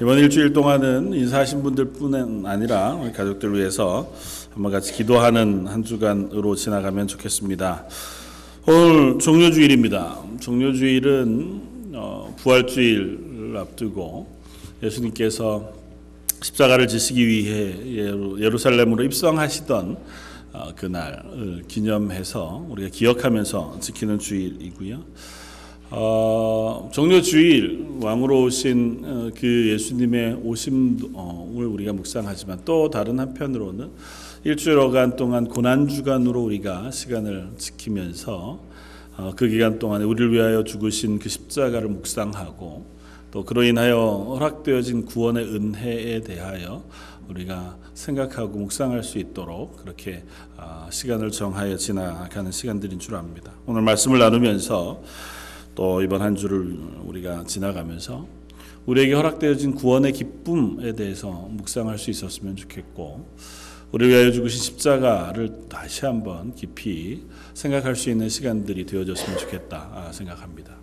이번 일주일 동안은 인사하신 분들뿐 아니라 우리 가족들 위해서 한번 같이 기도하는 한 주간으로 지나가면 좋겠습니다. 오늘 종료주일입니다. 종료주일은 부활주일 앞두고 예수님께서 십자가를 지시기 위해 예루살렘으로 입성하시던 그날을 기념해서 우리가 기억하면서 지키는 주일이고요. 종료주일 왕으로 오신 그 예수님의 오심을 우리가 묵상하지만 또 다른 한편으로는 일주일간 동안 고난주간으로 우리가 시간을 지키면서 그 기간 동안에 우리를 위하여 죽으신 그 십자가를 묵상하고 또 그로 인하여 허락되어진 구원의 은혜에 대하여 우리가 생각하고 묵상할 수 있도록 그렇게 시간을 정하여 지나가는 시간들인 줄 압니다. 오늘 말씀을 나누면서 또 이번 한 주를 우리가 지나가면서 우리에게 허락되어진 구원의 기쁨에 대해서 묵상할 수 있었으면 좋겠고, 우리를 위하여 죽으신 십자가를 다시 한번 깊이 생각할 수 있는 시간들이 되어졌으면 좋겠다 생각합니다.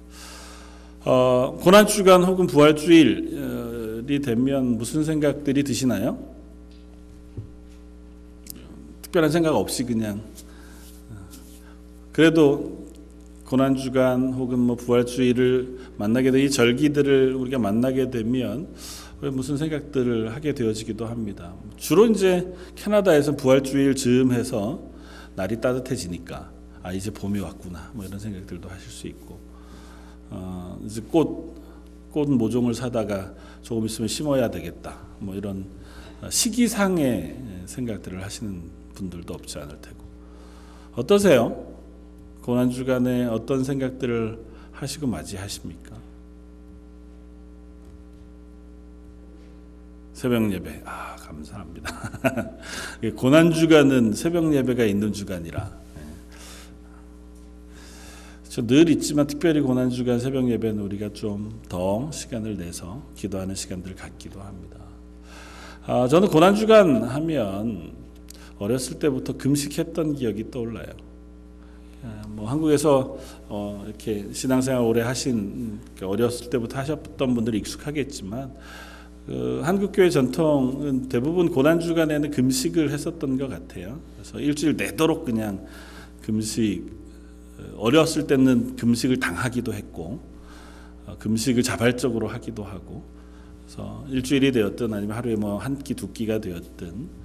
고난주간 혹은 부활주일이 되면 무슨 생각들이 드시나요? 특별한 생각 없이 그냥 그래도 고난주간 혹은 부활주일을 만나게 되는 이 절기들을 우리가 만나게 되면 무슨 생각들을 하게 되어지기도 합니다. 주로 이제 캐나다에서 부활주일 즈음해서 날이 따뜻해지니까 이제 봄이 왔구나 이런 생각들도 하실 수 있고, 이제 꽃 모종을 사다가 조금 있으면 심어야 되겠다 이런 시기상의 생각들을 하시는 분들도 없지 않을 테고. 어떠세요? 고난주간에 어떤 생각들을 하시고 맞이하십니까? 새벽 예배, 감사합니다. 고난주간은 새벽 예배가 있는 주간이라 저 늘 있지만 특별히 고난주간 새벽 예배는 우리가 좀 더 시간을 내서 기도하는 시간들을 갖기도 합니다. 저는 고난주간 하면 어렸을 때부터 금식했던 기억이 떠올라요. 한국에서 이렇게 신앙생활 오래 하신, 어렸을 때부터 하셨던 분들이 익숙하겠지만 한국교회 전통은 대부분 고난주간에는 금식을 했었던 것 같아요. 그래서 일주일 내도록 그냥 금식, 어렸을 때는 금식을 당하기도 했고 금식을 자발적으로 하기도 하고, 그래서 일주일이 되었든 아니면 하루에 한 끼 두 끼가 되었든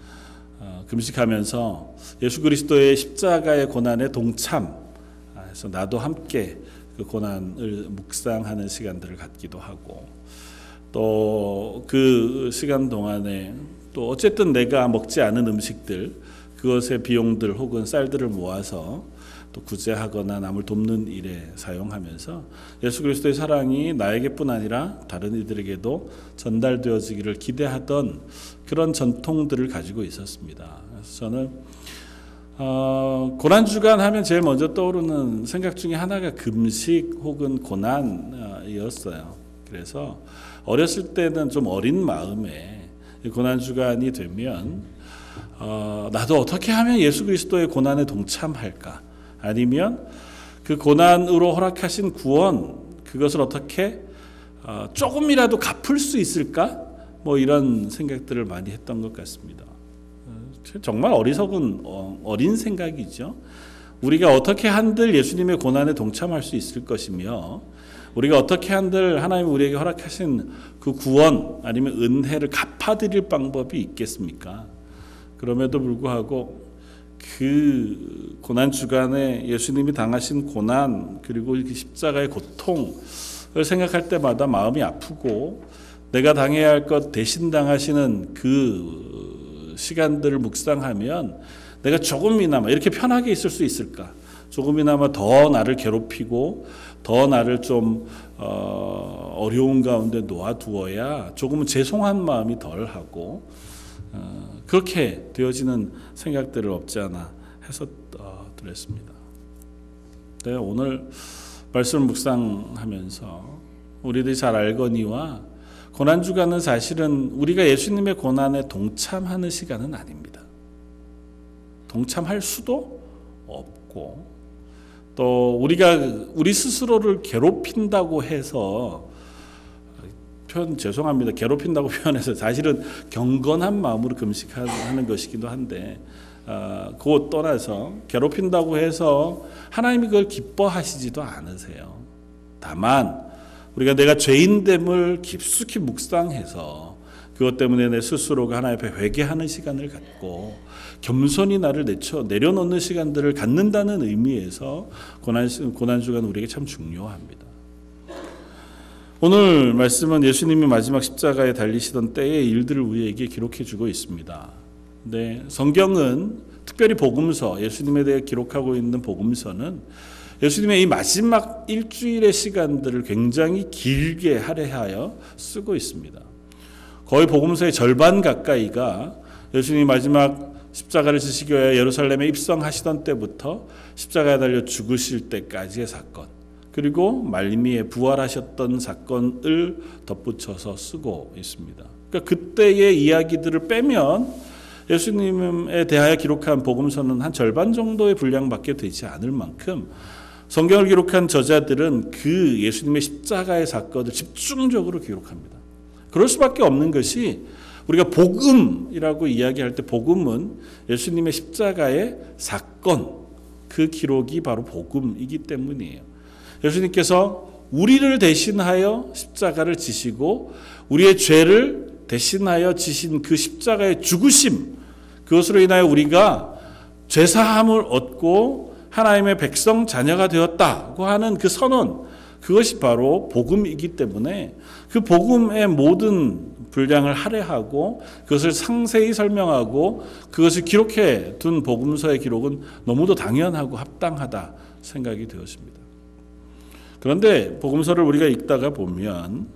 금식하면서 예수 그리스도의 십자가의 고난에 동참해서 나도 함께 그 고난을 묵상하는 시간들을 갖기도 하고, 또 그 시간 동안에 또 어쨌든 내가 먹지 않은 음식들, 그것의 비용들 혹은 쌀들을 모아서 또 구제하거나 남을 돕는 일에 사용하면서 예수 그리스도의 사랑이 나에게뿐 아니라 다른 이들에게도 전달되어지기를 기대하던 그런 전통들을 가지고 있었습니다. 그래서 저는 고난주간 하면 제일 먼저 떠오르는 생각 중에 하나가 금식 혹은 고난이었어요. 그래서 어렸을 때는 좀 어린 마음에 고난주간이 되면 나도 어떻게 하면 예수 그리스도의 고난에 동참할까? 아니면 그 고난으로 허락하신 구원, 그것을 어떻게 조금이라도 갚을 수 있을까? 이런 생각들을 많이 했던 것 같습니다. 정말 어리석은 어린 생각이죠. 우리가 어떻게 한들 예수님의 고난에 동참할 수 있을 것이며, 우리가 어떻게 한들 하나님 우리에게 허락하신 그 구원 아니면 은혜를 갚아드릴 방법이 있겠습니까? 그럼에도 불구하고 그 고난주간에 예수님이 당하신 고난, 그리고 그 십자가의 고통을 생각할 때마다 마음이 아프고, 내가 당해야 할 것 대신 당하시는 그 시간들을 묵상하면 내가 조금이나마 이렇게 편하게 있을 수 있을까? 조금이나마 더 나를 괴롭히고 더 나를 좀 어려운 가운데 놓아두어야 조금은 죄송한 마음이 덜하고 그렇게 되어지는 생각들을 없지 않아 해서 드렸습니다. 네, 오늘 말씀 묵상하면서 우리들이 잘 알거니와 고난주간은 사실은 우리가 예수님의 고난에 동참하는 시간은 아닙니다. 동참할 수도 없고, 또 우리가 우리 스스로를 괴롭힌다고 해서 표현 죄송합니다. 괴롭힌다고 표현해서 사실은 경건한 마음으로 금식하는 것이기도 한데 그것 떠나서 괴롭힌다고 해서 하나님이 그걸 기뻐하시지도 않으세요. 다만 우리가 내가 죄인됨을 깊숙이 묵상해서 그것 때문에 내 스스로가 하나님 앞에 회개하는 시간을 갖고 겸손히 나를 내려놓는 시간들을 갖는다는 의미에서 고난주간 우리에게 참 중요합니다. 오늘 말씀은 예수님이 마지막 십자가에 달리시던 때의 일들을 우리에게 기록해주고 있습니다. 네, 성경은 특별히 복음서, 예수님에 대해 기록하고 있는 복음서는 예수님의 이 마지막 일주일의 시간들을 굉장히 길게 할애하여 쓰고 있습니다. 거의 복음서의 절반 가까이가 예수님이 마지막 십자가를 지시기 위해 예루살렘에 입성하시던 때부터 십자가에 달려 죽으실 때까지의 사건, 그리고 말미에 부활하셨던 사건을 덧붙여서 쓰고 있습니다. 그러니까 그때의 이야기들을 빼면 예수님에 대하여 기록한 복음서는 한 절반 정도의 분량밖에 되지 않을 만큼 성경을 기록한 저자들은 그 예수님의 십자가의 사건을 집중적으로 기록합니다. 그럴 수밖에 없는 것이 우리가 복음이라고 이야기할 때 복음은 예수님의 십자가의 사건, 그 기록이 바로 복음이기 때문이에요. 예수님께서 우리를 대신하여 십자가를 지시고 우리의 죄를 대신하여 지신 그 십자가의 죽으심, 그것으로 인하여 우리가 죄사함을 얻고 하나님의 백성 자녀가 되었다고 하는 그 선언, 그것이 바로 복음이기 때문에 그 복음의 모든 분량을 할애하고 그것을 상세히 설명하고 그것을 기록해 둔 복음서의 기록은 너무도 당연하고 합당하다 생각이 되었습니다. 그런데 복음서를 우리가 읽다가 보면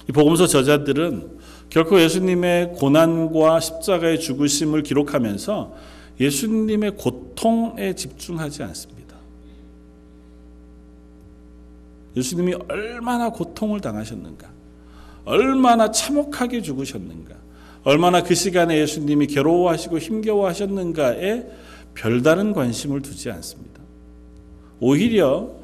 이 복음서 저자들은 결코 예수님의 고난과 십자가의 죽으심을 기록하면서 예수님의 고통에 집중하지 않습니다. 예수님이 얼마나 고통을 당하셨는가, 얼마나 참혹하게 죽으셨는가, 얼마나 그 시간에 예수님이 괴로워하시고 힘겨워하셨는가에 별다른 관심을 두지 않습니다. 오히려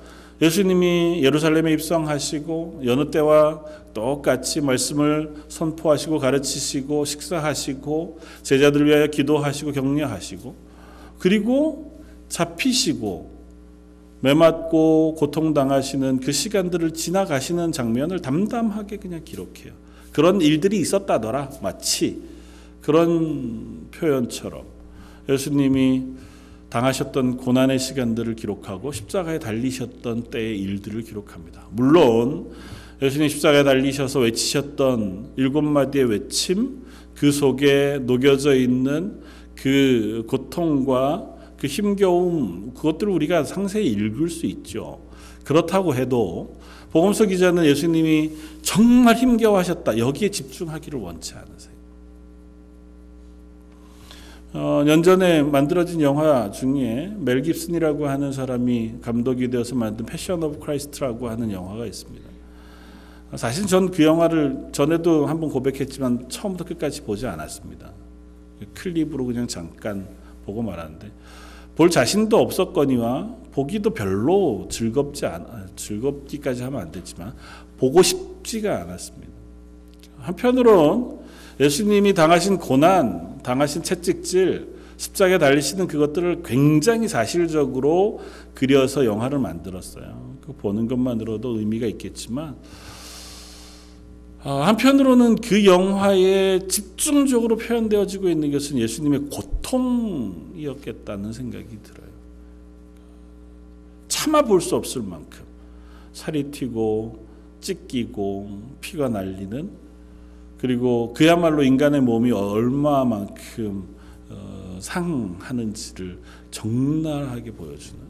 예수님이 예루살렘에 입성하시고 여느 때와 똑같이 말씀을 선포하시고 가르치시고 식사하시고 제자들을 위하여 기도하시고 격려하시고 그리고 잡히시고 매맞고 고통당하시는 그 시간들을 지나가시는 장면을 담담하게 그냥 기록해요. 그런 일들이 있었다더라, 마치 그런 표현처럼 예수님이 당하셨던 고난의 시간들을 기록하고 십자가에 달리셨던 때의 일들을 기록합니다. 물론 예수님 십자가에 달리셔서 외치셨던 7마디의 외침, 그 속에 녹여져 있는 그 고통과 그 힘겨움, 그것들을 우리가 상세히 읽을 수 있죠. 그렇다고 해도 복음서 기자는 예수님이 정말 힘겨워하셨다, 여기에 집중하기를 원치 않으세요. 연전에 만들어진 영화 중에 멜 깁슨이라고 하는 사람이 감독이 되어서 만든 패션 오브 크라이스트라고 하는 영화가 있습니다. 사실 전 그 영화를 전에도 한번 고백했지만 처음부터 끝까지 보지 않았습니다. 클립으로 그냥 잠깐 보고 말았는데 볼 자신도 없었거니와 보기도 별로 즐겁기까지 하면 안 되지만 보고 싶지가 않았습니다. 한편으론 예수님이 당하신 고난, 당하신 채찍질, 십자가에 달리시는 그것들을 굉장히 사실적으로 그려서 영화를 만들었어요. 그 보는 것만으로도 의미가 있겠지만 한편으로는 그 영화에 집중적으로 표현되어지고 있는 것은 예수님의 고통이었겠다는 생각이 들어요. 참아 볼 수 없을 만큼 살이 튀고 찢기고 피가 날리는, 그리고 그야말로 인간의 몸이 얼마만큼 상하는지를 적나라하게 보여주는,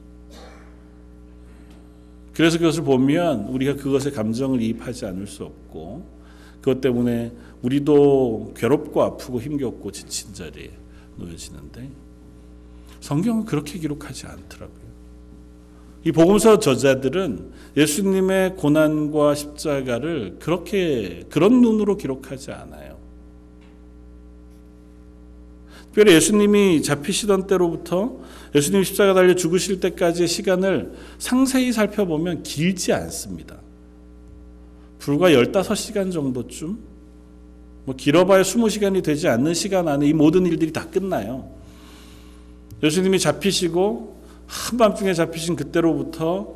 그래서 그것을 보면 우리가 그것에 감정을 이입하지 않을 수 없고 그것 때문에 우리도 괴롭고 아프고 힘겹고 지친 자리에 놓여지는데 성경은 그렇게 기록하지 않더라고요. 이 복음서 저자들은 예수님의 고난과 십자가를 그런 눈으로 기록하지 않아요. 특별히 예수님이 잡히시던 때로부터 예수님이 십자가 달려 죽으실 때까지의 시간을 상세히 살펴보면 길지 않습니다. 불과 15시간 정도쯤, 길어봐야 20시간이 되지 않는 시간 안에 이 모든 일들이 다 끝나요. 예수님이 잡히시고 한밤중에 잡히신 그때로부터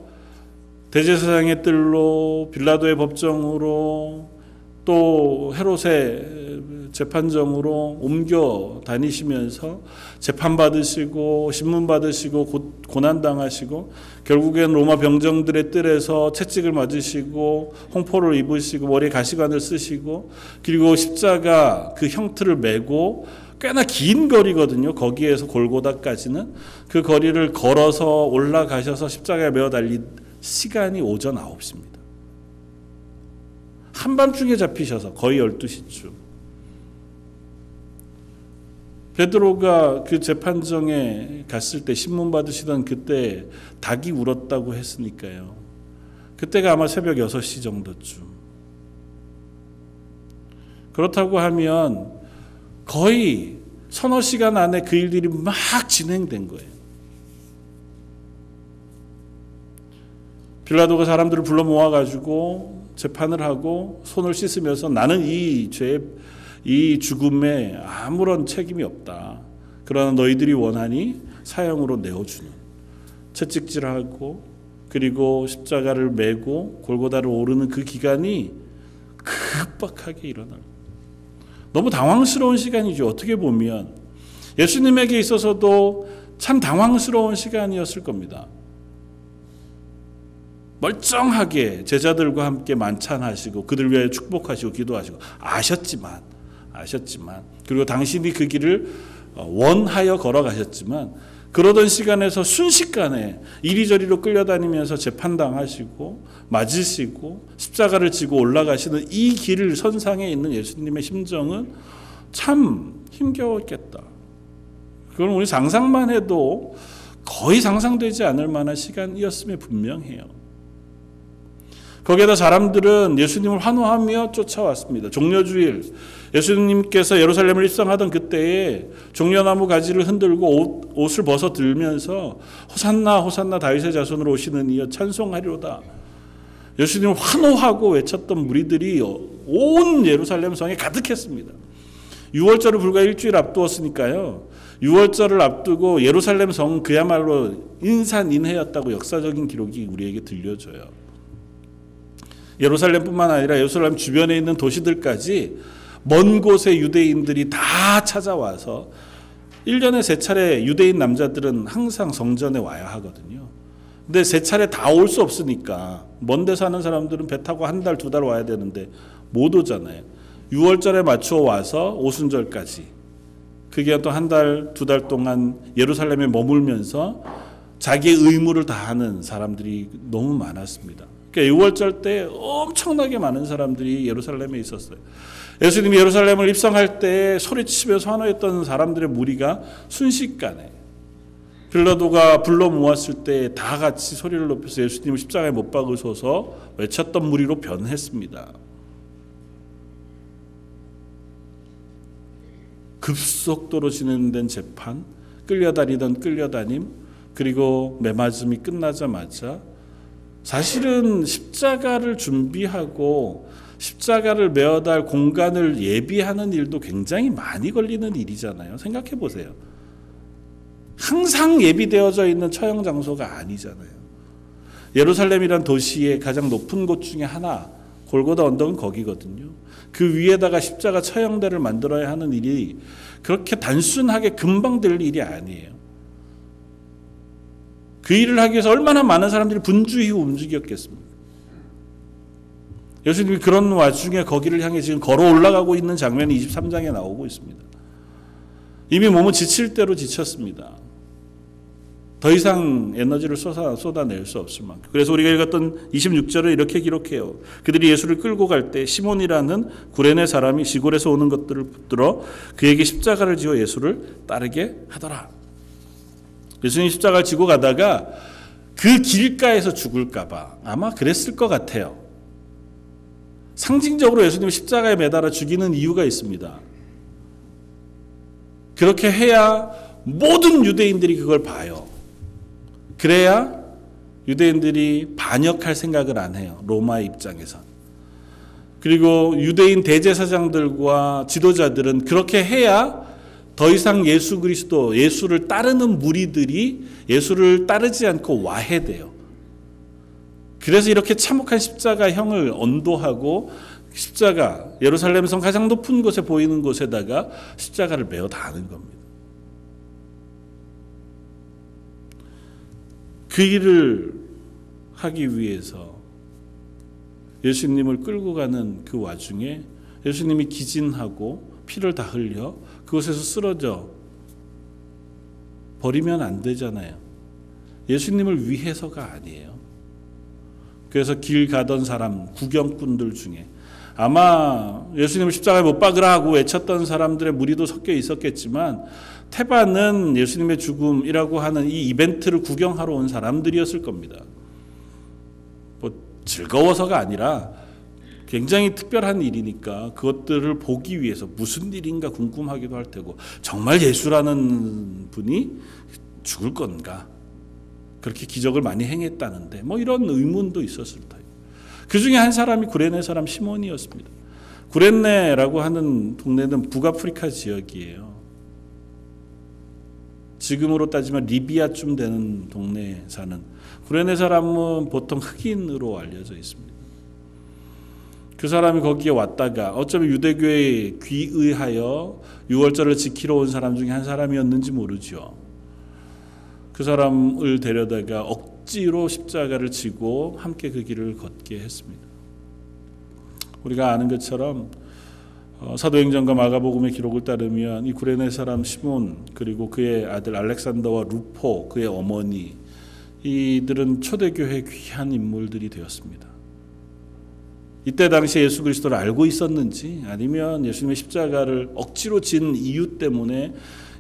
대제사장의 뜰로, 빌라도의 법정으로, 또 헤롯의 재판정으로 옮겨 다니시면서 재판받으시고 신문받으시고 고난당하시고 결국엔 로마 병정들의 뜰에서 채찍을 맞으시고 홍포를 입으시고 머리에 가시관을 쓰시고 그리고 십자가 그 형틀을 메고 꽤나 긴 거리거든요. 거기에서 골고다까지는 그 거리를 걸어서 올라가셔서 십자가에 메어 달린 시간이 오전 9시입니다. 한밤중에 잡히셔서 거의 12시쯤. 베드로가 그 재판정에 갔을 때 신문 받으시던 그때 닭이 울었다고 했으니까요. 그때가 아마 새벽 6시 정도쯤. 그렇다고 하면 거의 서너 시간 안에 그 일들이 막 진행된 거예요. 빌라도가 사람들을 불러 모아가지고 재판을 하고 손을 씻으면서 나는 이 죄, 이 죽음에 아무런 책임이 없다. 그러나 너희들이 원하니 사형으로 내어주는. 채찍질하고 그리고 십자가를 메고 골고다를 오르는 그 기간이 급박하게 일어나요. 너무 당황스러운 시간이죠. 어떻게 보면 예수님에게 있어서도 참 당황스러운 시간이었을 겁니다. 멀쩡하게 제자들과 함께 만찬하시고 그들 위하여 축복하시고 기도하시고 아셨지만 그리고 당신이 그 길을 원하여 걸어가셨지만 그러던 시간에서 순식간에 이리저리로 끌려다니면서 재판당하시고 맞으시고 십자가를 지고 올라가시는 이 길 선상에 있는 예수님의 심정은 참 힘겨웠겠다. 그건 우리 상상만 해도 거의 상상되지 않을 만한 시간이었음에 분명해요. 거기에다 사람들은 예수님을 환호하며 쫓아왔습니다. 종려주일, 예수님께서 예루살렘을 입성하던 그때에 종려나무 가지를 흔들고 옷을 벗어 들면서 호산나 호산나 다윗의 자손으로 오시는 이여 찬송하리로다. 예수님을 환호하고 외쳤던 무리들이 온 예루살렘 성에 가득했습니다. 6월절을 불과 일주일 앞두었으니까요. 6월절을 앞두고 예루살렘 성 그야말로 인산인해였다고 역사적인 기록이 우리에게 들려줘요. 예루살렘뿐만 아니라 예루살렘 주변에 있는 도시들까지 먼 곳의 유대인들이 다 찾아와서 1년에 3차례 유대인 남자들은 항상 성전에 와야 하거든요. 근데 3차례 다 올 수 없으니까 먼 데 사는 사람들은 배 타고 1달, 2달 와야 되는데 못 오잖아요. 6월절에 맞춰 와서 오순절까지 그 기간 또 1달, 2달 동안 예루살렘에 머물면서 자기의 의무를 다하는 사람들이 너무 많았습니다. 6월절 때 엄청나게 많은 사람들이 예루살렘에 있었어요. 예수님이 예루살렘을 입성할 때 소리치면서 환호했던 사람들의 무리가 순식간에 빌라도가 불러 모았을 때 다 같이 소리를 높여서 예수님을 십자가에 못 박으소서 외쳤던 무리로 변했습니다. 급속도로 진행된 재판, 끌려다니던 끌려다님, 그리고 매맞음이 끝나자마자 사실은 십자가를 준비하고 십자가를 메어달 공간을 예비하는 일도 굉장히 많이 걸리는 일이잖아요. 생각해 보세요. 항상 예비되어져 있는 처형 장소가 아니잖아요. 예루살렘이란 도시의 가장 높은 곳 중에 하나, 골고다 언덕은 거기거든요. 그 위에다가 십자가 처형대를 만들어야 하는 일이 그렇게 단순하게 금방 될 일이 아니에요. 그 일을 하기 위해서 얼마나 많은 사람들이 분주히 움직였겠습니까? 예수님이 그런 와중에 거기를 향해 지금 걸어 올라가고 있는 장면이 23장에 나오고 있습니다. 이미 몸은 지칠 대로 지쳤습니다. 더 이상 에너지를 쏟아낼 수 없을 만큼. 그래서 우리가 읽었던 26절을 이렇게 기록해요. 그들이 예수를 끌고 갈 때 시몬이라는 구레네 사람이 시골에서 오는 것들을 붙들어 그에게 십자가를 지어 예수를 따르게 하더라. 예수님이 십자가를 지고 가다가 그 길가에서 죽을까 봐 아마 그랬을 것 같아요. 상징적으로 예수님을 십자가에 매달아 죽이는 이유가 있습니다. 그렇게 해야 모든 유대인들이 그걸 봐요. 그래야 유대인들이 반역할 생각을 안 해요. 로마의 입장에선. 그리고 유대인 대제사장들과 지도자들은 그렇게 해야 더 이상 예수 그리스도, 예수를 따르는 무리들이 예수를 따르지 않고 와해돼요. 그래서 이렇게 참혹한 십자가형을 언도하고 십자가, 예루살렘 성 가장 높은 곳에 보이는 곳에다가 십자가를 메어 다는 겁니다. 그 일을 하기 위해서 예수님을 끌고 가는 그 와중에 예수님이 기진하고 피를 다 흘려 그곳에서 쓰러져 버리면 안 되잖아요. 예수님을 위해서가 아니에요. 그래서 길 가던 사람, 구경꾼들 중에 아마 예수님을 십자가에 못 박으라 하고 외쳤던 사람들의 무리도 섞여 있었겠지만 태반은 예수님의 죽음이라고 하는 이 이벤트를 구경하러 온 사람들이었을 겁니다. 뭐 즐거워서가 아니라 굉장히 특별한 일이니까 그것들을 보기 위해서 무슨 일인가 궁금하기도 할 테고, 정말 예수라는 분이 죽을 건가? 그렇게 기적을 많이 행했다는데 뭐 이런 의문도 있었을 터예요. 그 중에 한 사람이 구레네 사람 시몬이었습니다. 구레네라고 하는 동네는 북아프리카 지역이에요. 지금으로 따지면 리비아쯤 되는 동네에 사는 구레네 사람은 보통 흑인으로 알려져 있습니다. 그 사람이 거기에 왔다가 어쩌면 유대교에 귀의하여 유월절을 지키러 온 사람 중에 한 사람이었는지 모르죠. 그 사람을 데려다가 억지로 십자가를 지고 함께 그 길을 걷게 했습니다. 우리가 아는 것처럼 사도행전과 마가복음의 기록을 따르면 이 구레네 사람 시몬, 그리고 그의 아들 알렉산더와 루포, 그의 어머니, 이들은 초대교회의 귀한 인물들이 되었습니다. 이때 당시에 예수 그리스도를 알고 있었는지, 아니면 예수님의 십자가를 억지로 진 이유 때문에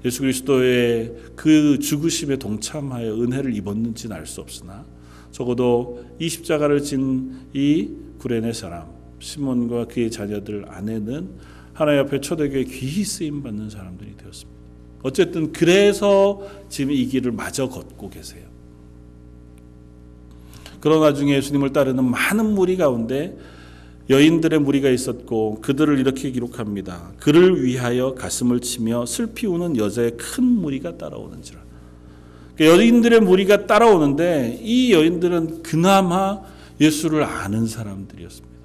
예수 그리스도의 그 죽으심에 동참하여 은혜를 입었는지는 알 수 없으나, 적어도 이 십자가를 진 이 구레네 사람 시몬과 그의 자녀들 아내는 하나님 앞에 초대교회 귀히 쓰임 받는 사람들이 되었습니다. 어쨌든 그래서 지금 이 길을 마저 걷고 계세요. 그런 와중에 예수님을 따르는 많은 무리 가운데 여인들의 무리가 있었고, 그들을 이렇게 기록합니다. 그를 위하여 가슴을 치며 슬피 우는 여자의 큰 무리가 따라오는지라. 여인들의 무리가 따라오는데 이 여인들은 그나마 예수를 아는 사람들이었습니다.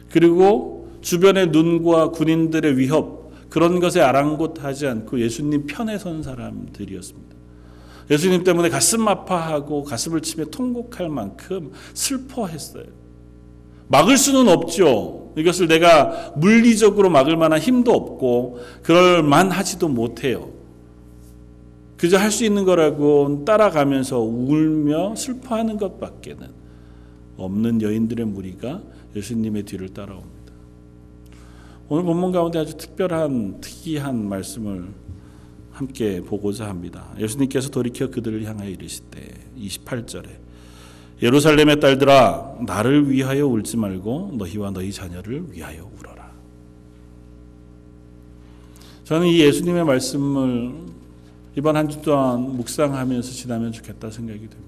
그리고 주변의 눈과 군인들의 위협, 그런 것에 아랑곳하지 않고 예수님 편에 선 사람들이었습니다. 예수님 때문에 가슴 아파하고 가슴을 치며 통곡할 만큼 슬퍼했어요. 막을 수는 없죠. 이것을 내가 물리적으로 막을 만한 힘도 없고 그럴 만하지도 못해요. 그저 할 수 있는 거라고 따라가면서 울며 슬퍼하는 것밖에는 없는 여인들의 무리가 예수님의 뒤를 따라옵니다. 오늘 본문 가운데 아주 특이한 말씀을 함께 보고자 합니다. 예수님께서 돌이켜 그들을 향하여 이르시되 28절에 예루살렘의 딸들아 나를 위하여 울지 말고 너희와 너희 자녀를 위하여 울어라. 저는 이 예수님의 말씀을 이번 한 주 동안 묵상하면서 지나면 좋겠다 생각이 됩니다.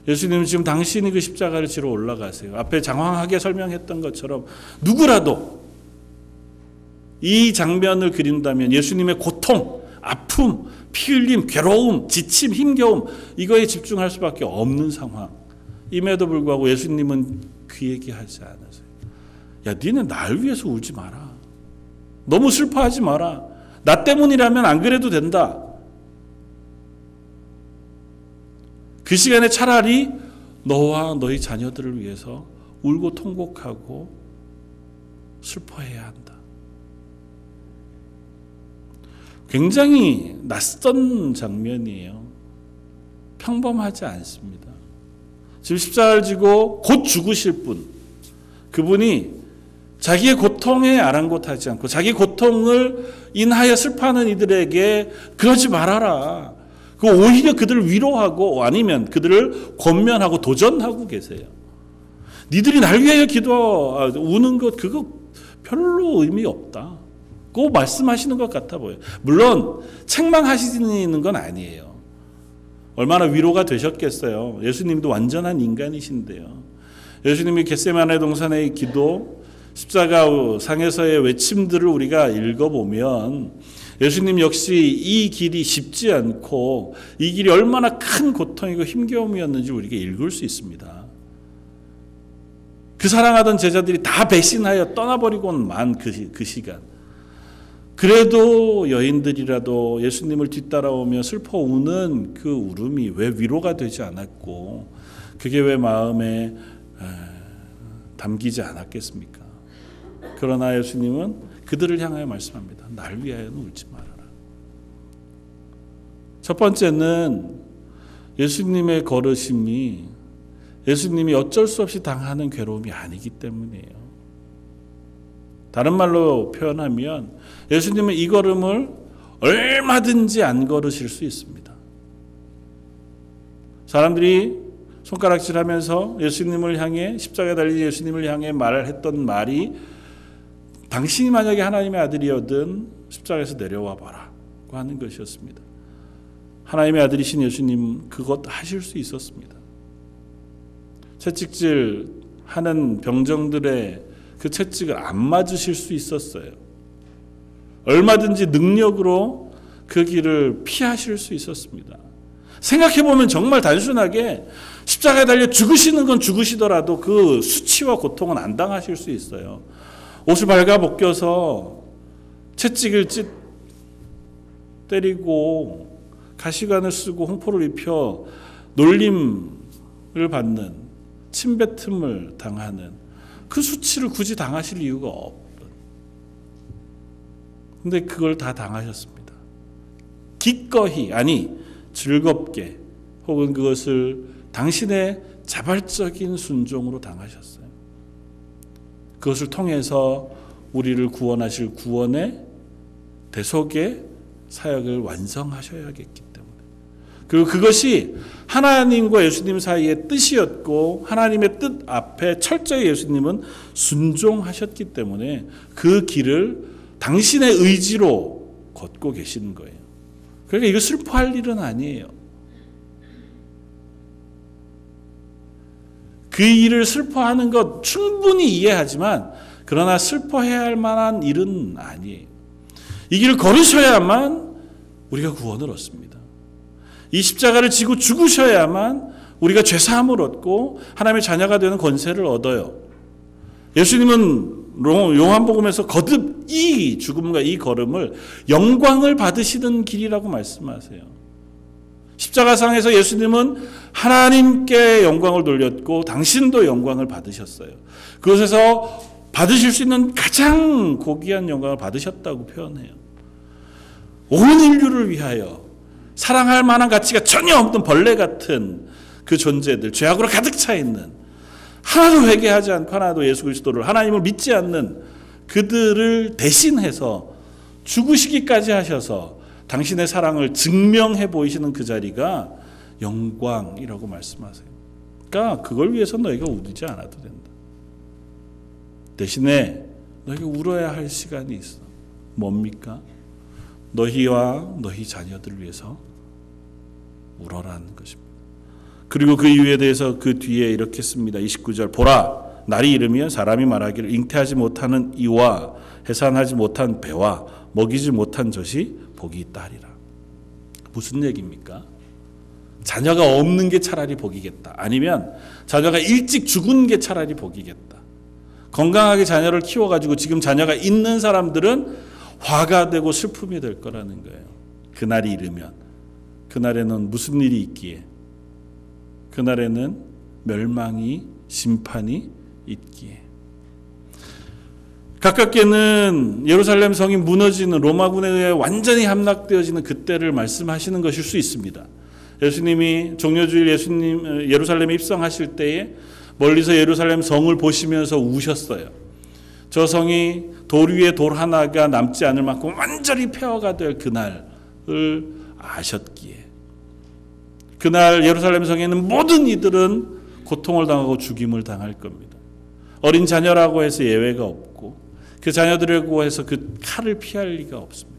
예수님은 지금 당신이 그 십자가를 지러 올라가세요. 앞에 장황하게 설명했던 것처럼 누구라도 이 장면을 그린다면 예수님의 고통, 아픔, 피 흘림, 괴로움, 지침, 힘겨움, 이거에 집중할 수밖에 없는 상황임에도 불구하고 예수님은 그 얘기하지 않으세요. 야, 니네 날 위해서 울지 마라. 너무 슬퍼하지 마라. 나 때문이라면 안 그래도 된다. 그 시간에 차라리 너와 너희 자녀들을 위해서 울고 통곡하고 슬퍼해야 한다. 굉장히 낯선 장면이에요. 평범하지 않습니다. 지금 십자가를 지고 곧 죽으실 분, 그분이 자기의 고통에 아랑곳하지 않고 자기 고통을 인하여 슬퍼하는 이들에게 그러지 말아라. 오히려 그들을 위로하고 아니면 그들을 권면하고 도전하고 계세요. 니들이 날 위하여 우는 것 그거 별로 의미 없다. 꼭 말씀하시는 것 같아 보여요. 물론 책망하시는 건 아니에요. 얼마나 위로가 되셨겠어요. 예수님도 완전한 인간이신데요. 예수님이 겟세마네 동산의 기도, 십자가 상에서의 외침들을 우리가 읽어보면 예수님 역시 이 길이 쉽지 않고 이 길이 얼마나 큰 고통이고 힘겨움이었는지 우리가 읽을 수 있습니다. 그 사랑하던 제자들이 다 배신하여 떠나버리고는 만 그 시간. 그래도 여인들이라도 예수님을 뒤따라오며 슬퍼 우는 그 울음이 왜 위로가 되지 않았고 그게 왜 마음에 담기지 않았겠습니까? 그러나 예수님은 그들을 향하여 말씀합니다. 날 위하여는 울지 말아라. 첫 번째는 예수님의 걸으심이 예수님이 어쩔 수 없이 당하는 괴로움이 아니기 때문이에요. 다른 말로 표현하면 예수님은 이 걸음을 얼마든지 안 걸으실 수 있습니다. 사람들이 손가락질하면서 예수님을 향해 십자가에 달린 예수님을 향해 말을 했던 말이 당신이 만약에 하나님의 아들이었든 십자가에서 내려와 봐라 고 하는 것이었습니다. 하나님의 아들이신 예수님 그것 하실 수 있었습니다. 채찍질 하는 병정들의 그 채찍을 안 맞으실 수 있었어요. 얼마든지 능력으로 그 길을 피하실 수 있었습니다. 생각해보면 정말 단순하게 십자가에 달려 죽으시는 건 죽으시더라도 그 수치와 고통은 안 당하실 수 있어요. 옷을 발가 벗겨서 채찍을 때리고 가시관을 쓰고 홍포를 입혀 놀림을 받는 침뱉음을 당하는 그 수치를 굳이 당하실 이유가 없던. 근데 그걸 다 당하셨습니다. 기꺼이 아니 즐겁게 혹은 그것을 당신의 자발적인 순종으로 당하셨어요. 그것을 통해서 우리를 구원하실 구원의 대속의 사역을 완성하셔야겠기 때문에. 그리고 그것이 하나님과 예수님 사이의 뜻이었고 하나님의 뜻 앞에 철저히 예수님은 순종하셨기 때문에 그 길을 당신의 의지로 걷고 계시는 거예요. 그러니까 이거 슬퍼할 일은 아니에요. 그 일을 슬퍼하는 것 충분히 이해하지만 그러나 슬퍼해야 할 만한 일은 아니에요. 이 길을 걸으셔야만 우리가 구원을 얻습니다. 이 십자가를 지고 죽으셔야만 우리가 죄사함을 얻고 하나님의 자녀가 되는 권세를 얻어요. 예수님은 요한복음에서 거듭 이 죽음과 이 걸음을 영광을 받으시는 길이라고 말씀하세요. 십자가상에서 예수님은 하나님께 영광을 돌렸고 당신도 영광을 받으셨어요. 그것에서 받으실 수 있는 가장 고귀한 영광을 받으셨다고 표현해요. 온 인류를 위하여 사랑할 만한 가치가 전혀 없는 벌레 같은 그 존재들, 죄악으로 가득 차 있는 하나도 회개하지 않고 하나도 예수 그리스도를 하나님을 믿지 않는 그들을 대신해서 죽으시기까지 하셔서 당신의 사랑을 증명해 보이시는 그 자리가 영광이라고 말씀하세요. 그러니까 그걸 위해서 너희가 울지 않아도 된다. 대신에 너희가 울어야 할 시간이 있어. 뭡니까? 너희와 너희 자녀들을 위해서 울어라는 것입니다. 그리고 그 이유에 대해서 그 뒤에 이렇게 씁니다. 29절 보라 날이 이르면 사람이 말하기를 잉태하지 못하는 이와 해산하지 못한 배와 먹이지 못한 젖이 복이 있다 하리라. 무슨 얘기입니까? 자녀가 없는 게 차라리 복이겠다. 아니면 자녀가 일찍 죽은 게 차라리 복이겠다. 건강하게 자녀를 키워가지고 지금 자녀가 있는 사람들은 화가 되고 슬픔이 될 거라는 거예요. 그날이 이르면. 그날에는 무슨 일이 있기에? 그날에는 멸망이 심판이 있기에. 가깝게는 예루살렘 성이 무너지는 로마군에 의해 완전히 함락되어지는 그때를 말씀하시는 것일 수 있습니다. 예수님이 종려주일 예루살렘에 입성하실 때에 멀리서 예루살렘 성을 보시면서 우셨어요. 저 성이 돌 위에 돌 하나가 남지 않을 만큼 완전히 폐허가 될 그날을 아셨기에 그날 예루살렘 성에 있는 모든 이들은 고통을 당하고 죽임을 당할 겁니다. 어린 자녀라고 해서 예외가 없고 그 자녀들이라고 해서 그 칼을 피할 리가 없습니다.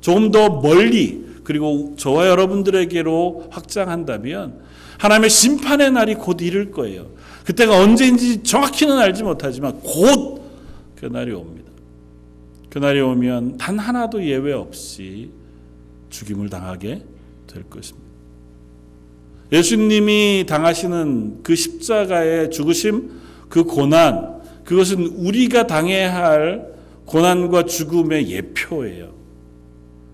조금 더 멀리 그리고 저와 여러분들에게로 확장한다면 하나님의 심판의 날이 곧 이를 거예요. 그때가 언제인지 정확히는 알지 못하지만 곧 그날이 옵니다. 그날이 오면 단 하나도 예외 없이 죽임을 당하게 될 것입니다. 예수님이 당하시는 그 십자가의 죽으심, 그 고난, 그것은 우리가 당해야 할 고난과 죽음의 예표예요.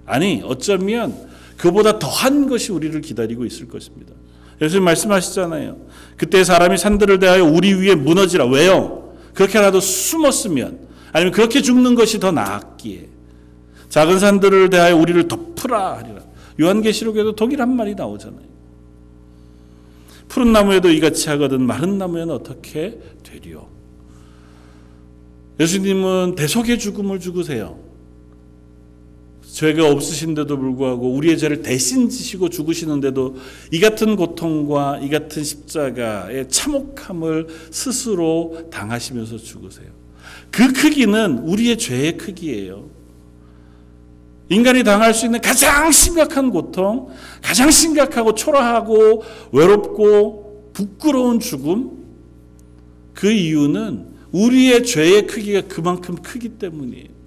아니, 어쩌면 그보다 더한 것이 우리를 기다리고 있을 것입니다. 예수님 말씀하시잖아요. 그때 사람이 산들을 대하여 우리 위에 무너지라. 왜요? 그렇게라도 숨었으면, 아니면 그렇게 죽는 것이 더 나았기에 작은 산들을 대하여 우리를 덮으라 하리라. 요한계시록에도 동일한 말이 나오잖아요. 푸른 나무에도 이같이 하거든 마른 나무에는 어떻게 되리요? 예수님은 대속의 죽음을 죽으세요. 죄가 없으신데도 불구하고 우리의 죄를 대신 지시고 죽으시는데도 이 같은 고통과 이 같은 십자가의 참혹함을 스스로 당하시면서 죽으세요. 그 크기는 우리의 죄의 크기예요. 인간이 당할 수 있는 가장 심각한 고통, 가장 심각하고 초라하고 외롭고 부끄러운 죽음, 그 이유는 우리의 죄의 크기가 그만큼 크기 때문이에요.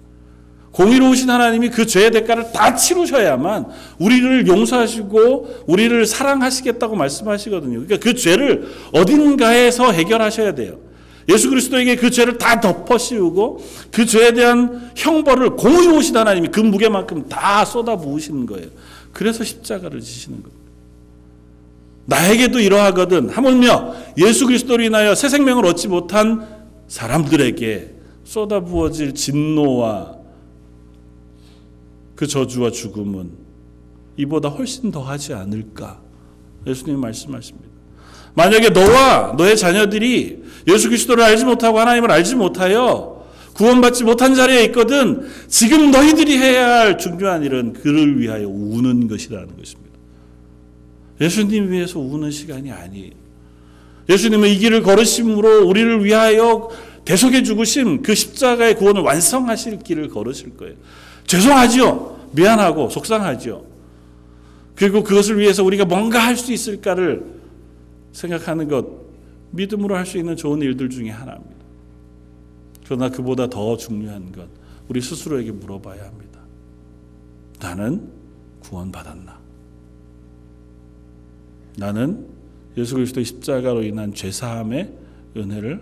공의로우신 하나님이 그 죄의 대가를 다 치르셔야만 우리를 용서하시고 우리를 사랑하시겠다고 말씀하시거든요. 그러니까 그 죄를 어딘가에서 해결하셔야 돼요. 예수 그리스도에게 그 죄를 다 덮어씌우고 그 죄에 대한 형벌을 공의로우신 하나님이 그 무게만큼 다 쏟아부으시는 거예요. 그래서 십자가를 지시는 겁니다. 나에게도 이러하거든 하물며 예수 그리스도로 인하여 새 생명을 얻지 못한 사람들에게 쏟아부어질 진노와 그 저주와 죽음은 이보다 훨씬 더하지 않을까? 예수님이 말씀하십니다. 만약에 너와 너의 자녀들이 예수 그리스도를 알지 못하고 하나님을 알지 못하여 구원받지 못한 자리에 있거든 지금 너희들이 해야 할 중요한 일은 그를 위하여 우는 것이라는 것입니다. 예수님 위해서 우는 시간이 아니에요. 예수님은 이 길을 걸으심으로 우리를 위하여 대속해 죽으심 그 십자가의 구원을 완성하실 길을 걸으실 거예요. 죄송하죠. 미안하고 속상하죠. 그리고 그것을 위해서 우리가 뭔가 할 수 있을까를 생각하는 것, 믿음으로 할 수 있는 좋은 일들 중에 하나입니다. 그러나 그보다 더 중요한 것, 우리 스스로에게 물어봐야 합니다. 나는 구원받았나? 나는 예수 그리스도의 십자가로 인한 죄사함의 은혜를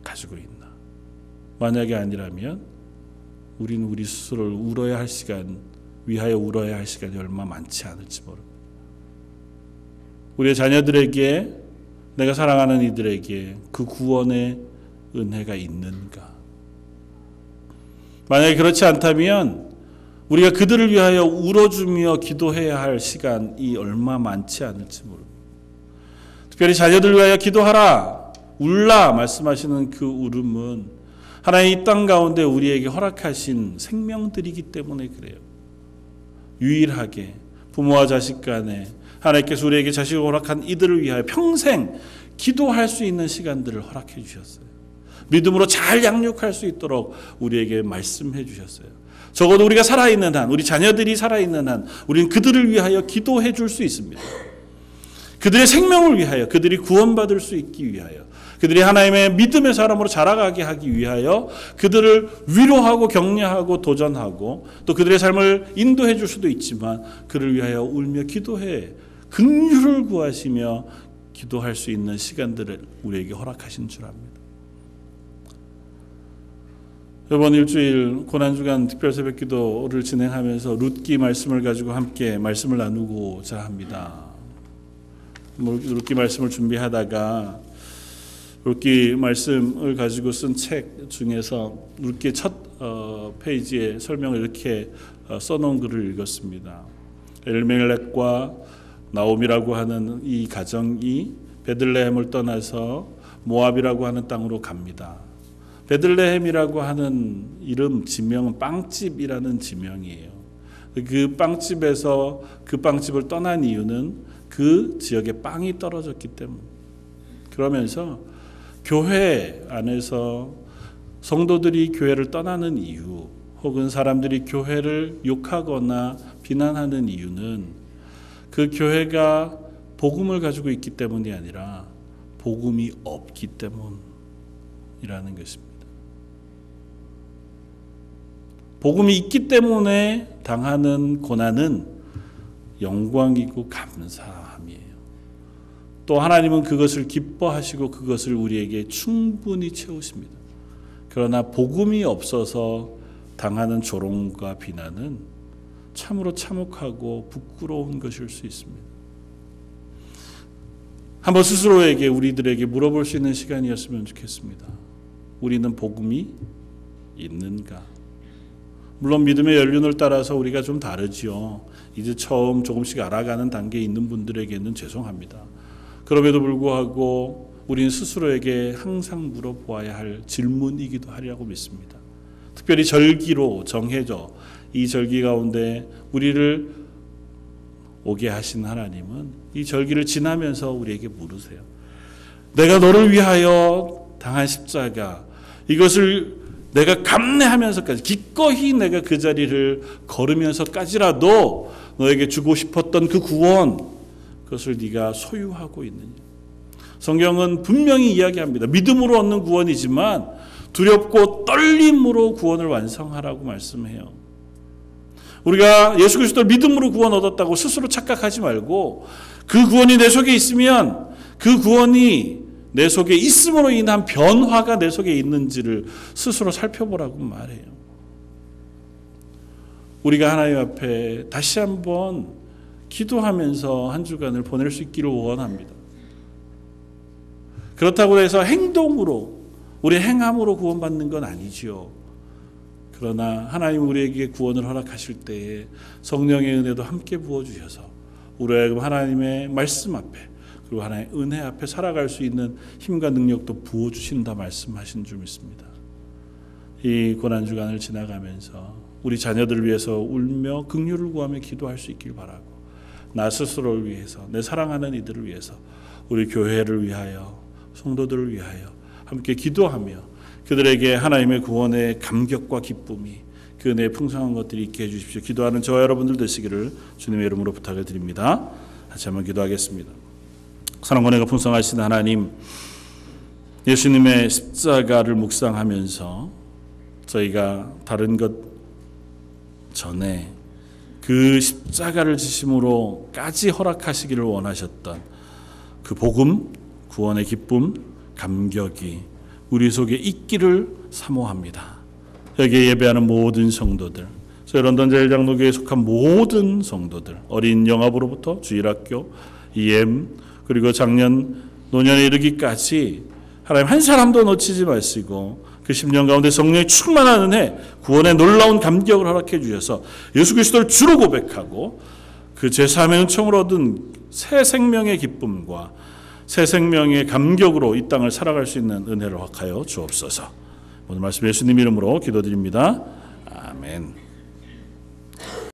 가지고 있나? 만약에 아니라면 우리는 우리 스스로를 울어야 할 시간, 위하여 울어야 할 시간이 얼마 많지 않을지 모릅니다. 우리의 자녀들에게, 내가 사랑하는 이들에게 그 구원의 은혜가 있는가? 만약에 그렇지 않다면 우리가 그들을 위하여 울어주며 기도해야 할 시간이 얼마 많지 않을지 모릅니다. 특별히 자녀들을 위하여 기도하라, 울라 말씀하시는 그 울음은 하나님 이 땅 가운데 우리에게 허락하신 생명들이기 때문에 그래요. 유일하게 부모와 자식 간에 하나님께서 우리에게 자식을 허락한 이들을 위하여 평생 기도할 수 있는 시간들을 허락해 주셨어요. 믿음으로 잘 양육할 수 있도록 우리에게 말씀해 주셨어요. 적어도 우리가 살아있는 한, 우리 자녀들이 살아있는 한 우리는 그들을 위하여 기도해 줄 수 있습니다. 그들의 생명을 위하여, 그들이 구원받을 수 있기 위하여, 그들이 하나님의 믿음의 사람으로 자라가게 하기 위하여 그들을 위로하고 격려하고 도전하고 또 그들의 삶을 인도해 줄 수도 있지만 그를 위하여 울며 기도해 긍휼을 구하시며 기도할 수 있는 시간들을 우리에게 허락하신 줄 압니다. 이번 일주일 고난주간 특별 새벽기도를 진행하면서 룻기 말씀을 가지고 함께 말씀을 나누고자 합니다. 룻기 말씀을 준비하다가 룻기 말씀을 가지고 쓴 책 중에서 룻기 첫 페이지에 설명을 이렇게 써놓은 글을 읽었습니다. 엘멜렉과 나옴이라고 하는 이 가정이 베들레헴을 떠나서 모압이라고 하는 땅으로 갑니다. 베들레헴이라고 하는 이름 지명은 빵집이라는 지명이에요. 그 빵집에서 그 빵집을 떠난 이유는 그 지역에 빵이 떨어졌기 때문. 그러면서 교회 안에서 성도들이 교회를 떠나는 이유 혹은 사람들이 교회를 욕하거나 비난하는 이유는 그 교회가 복음을 가지고 있기 때문이 아니라 복음이 없기 때문이라는 것입니다. 복음이 있기 때문에 당하는 고난은 영광이고 감사함이에요. 또 하나님은 그것을 기뻐하시고 그것을 우리에게 충분히 채우십니다. 그러나 복음이 없어서 당하는 조롱과 비난은 참으로 참혹하고 부끄러운 것일 수 있습니다. 한번 스스로에게 우리들에게 물어볼 수 있는 시간이었으면 좋겠습니다. 우리는 복음이 있는가? 물론 믿음의 연륜을 따라서 우리가 좀 다르지요. 이제 처음 조금씩 알아가는 단계에 있는 분들에게는 죄송합니다. 그럼에도 불구하고 우리는 스스로에게 항상 물어보아야 할 질문이기도 하리라고 믿습니다. 특별히 절기로 정해져 이 절기 가운데 우리를 오게 하신 하나님은 이 절기를 지나면서 우리에게 물으세요. 내가 너를 위하여 당한 십자가, 이것을 내가 감내하면서까지 기꺼이 내가 그 자리를 걸으면서까지라도 너에게 주고 싶었던 그 구원, 그것을 네가 소유하고 있느냐. 성경은 분명히 이야기합니다. 믿음으로 얻는 구원이지만 두렵고 떨림으로 구원을 완성하라고 말씀해요. 우리가 예수 그리스도를 믿음으로 구원 얻었다고 스스로 착각하지 말고 그 구원이 내 속에 있으면 그 구원이 내 속에 있음으로 인한 변화가 내 속에 있는지를 스스로 살펴보라고 말해요. 우리가 하나님 앞에 다시 한번 기도하면서 한 주간을 보낼 수 있기를 원합니다. 그렇다고 해서 행동으로, 우리 행함으로 구원받는 건 아니지요. 그러나 하나님 우리에게 구원을 허락하실 때에 성령의 은혜도 함께 부어주셔서 우리가 하나님의 말씀 앞에 그리고 하나님의 은혜 앞에 살아갈 수 있는 힘과 능력도 부어주신다 말씀하신 줄 믿습니다. 이 고난주간을 지나가면서 우리 자녀들을 위해서 울며 긍휼을 구하며 기도할 수 있길 바라고, 나 스스로를 위해서, 내 사랑하는 이들을 위해서, 우리 교회를 위하여, 성도들을 위하여 함께 기도하며 그들에게 하나님의 구원의 감격과 기쁨이, 그 은혜의 풍성한 것들이 있게 해주십시오. 기도하는 저와 여러분들 되시기를 주님의 이름으로 부탁을 드립니다. 같이 한번 기도하겠습니다. 사랑과 은혜가 풍성하신 하나님, 예수님의 십자가를 묵상하면서 저희가 다른 것 전에 그 십자가를 지심으로까지 허락하시기를 원하셨던 그 복음, 구원의 기쁨, 감격이 우리 속에 있기를 사모합니다. 여기에 예배하는 모든 성도들, 저희 런던 제일장로교회에 속한 모든 성도들, 어린 영합으로부터 주일학교, EM, 그리고 작년 노년에 이르기까지 하나님 한 사람도 놓치지 마시고 그 10년 가운데 성령의 충만한 은혜, 구원의 놀라운 감격을 허락해 주셔서 예수 그리스도를 주로 고백하고 그 제3의 은총을 얻은 새 생명의 기쁨과 새 생명의 감격으로 이 땅을 살아갈 수 있는 은혜를 허락하여 주옵소서. 오늘 말씀 예수님 이름으로 기도드립니다. 아멘.